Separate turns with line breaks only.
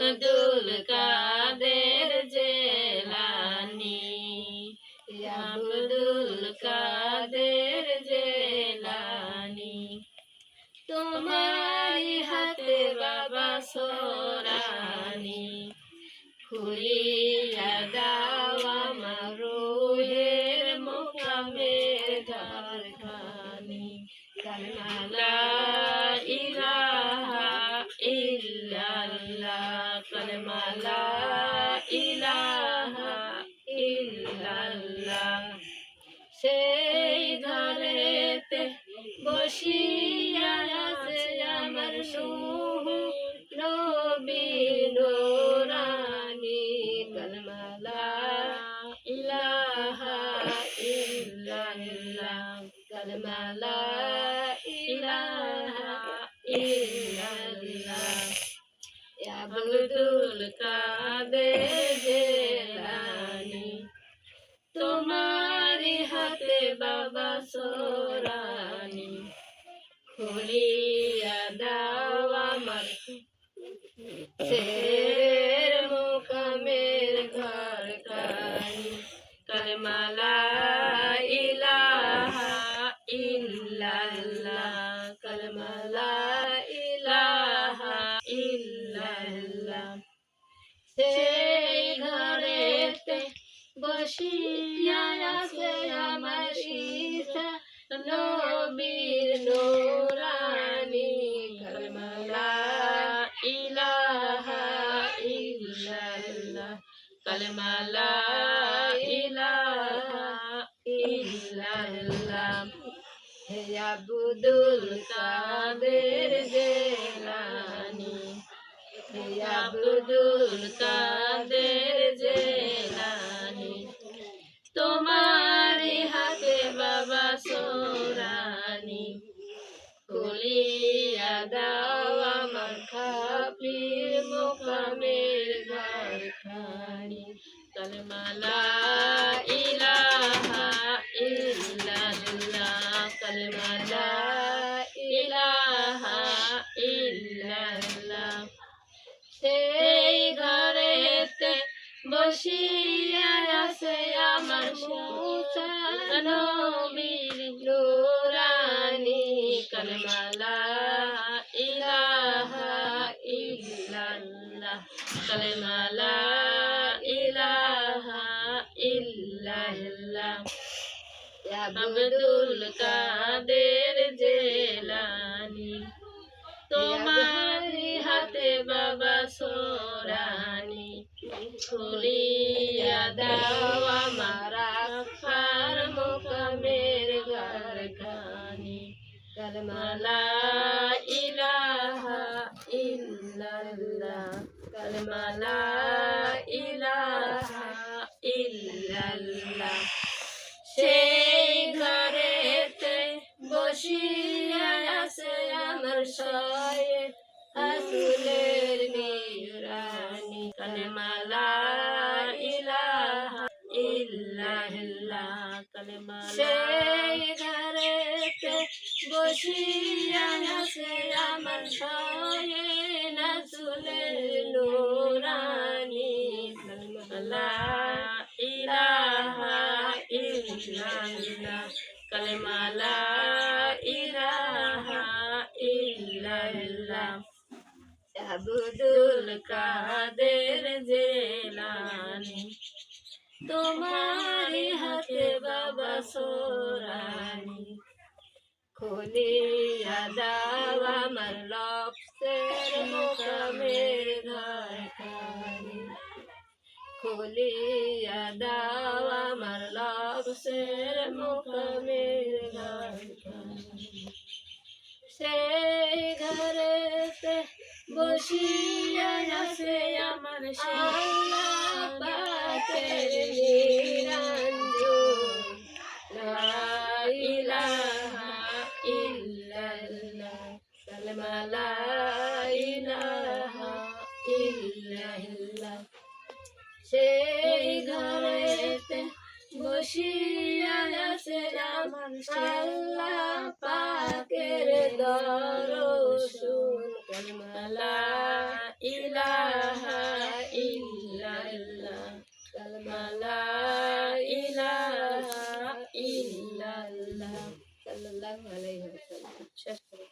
আব্দুল কাদের জেলানি, আব্দুল কাদের জেলানি। তোমারি হাতে বাবা সোরানি, খুলিয়া দাও আমার রুহের মোকামের ঘরখানি। কালেমা লা ইলাহা ইল্লাল্লাহ, কালেমা লা ইলাহা ইল্লাল্লাহ। সেই ঘরেতে বসিয়া আছে আমার নূহ নবী নূরানী, কালেমা লা ইলাহা ইল্লাল্লাহ, কালেমা লা ইলাহা ইল্লাল্লাহ। আব্দুল কাদের জেলানি, তোমারি হাতে বাবা সোরানি, খুলিয়া দাও আমার শের মোকামের ঘরখানি। কালেমা লা ইলাহা ইল্লাল্লাহ, কালেমা লা ইলাহা ইল্লাল্লাহ। সেই ঘরেতে বসিয়া আছে আমার ঈসা নবীর নূরানী, কালেমা লা ইলাহা ইল্লাল্লাহ, কালেমা লা ইলাহা ইল্লাল্লাহ। হে আব্দুল কাদের জেলানি, হে আব্দুল কাদের জেলানি, তোমারি হাতে বাবা সোরানি, খুলিয়া দাও আমার খাপির মোকামের ঘরখানি। কালেমা লা ইলাহা ইল্লাল্লাহ, কালেমা লা ইলাহা ইল্লাল্লাহ। সেই ঘরেতে বসিয়া আছে আমার মূসা নবীর নূরানী, কালেমা লা ইলাহা ইল্লাল্লাহ, কালেমা লা ইলাহা ইল্লাল্লাহ। আব্দুল কাদের জেলানি, তোমারি হাতে বাবা সোরানি, খুলিয়া দাও আমার আখার মোকামের ঘরখানি। কালেমা লা ইলাহা ইল্লাল্লাহ, কালেমা লা ইলাহা ইল্লাল্লাহ। সেই ঘরেতে বসিয়া আছে আমার সয়েদ রাসূলের নূরানী, কালেমা লা ইলাহা ইল্লাল্লাহ, কালেমা লা। সেই ঘরেতে বসিয়া আছে আমার সয়েদ রাসূলের নূরানী, কালেমা লা ইলাহা ইল্লাল্লাহ, কালেমা লা ইলাহা ইল্লাল্লাহ। আব্দুল কাদের জেলানি, তোমারি হাতে বাবা সোরানি, খুলিয়া দাও আমার লক্ষ্যের মোকামের ঘরখানি, খুলিয়া দাও আমার লক্ষ্যের মোকামের ঘরখানি। সেই ঘরেতে বসিয়া আছে আমার আল্লাহ পাকের নিরঞ্জন, লা ইলাহা ইল্লাল্লাহ, কালেমা লা ইলাহা ইল্লাল্লাহ। সেই ঘরেতে বসিয়া আছে আমার আল্লাহ পাকের দরশুন, কালেমা লা ইলাহা লা ইলাহা ইল্লাল্লাহ সাল্লাল্লাহু আলাইহি ওয়াসাল্লাম। শেষ করো।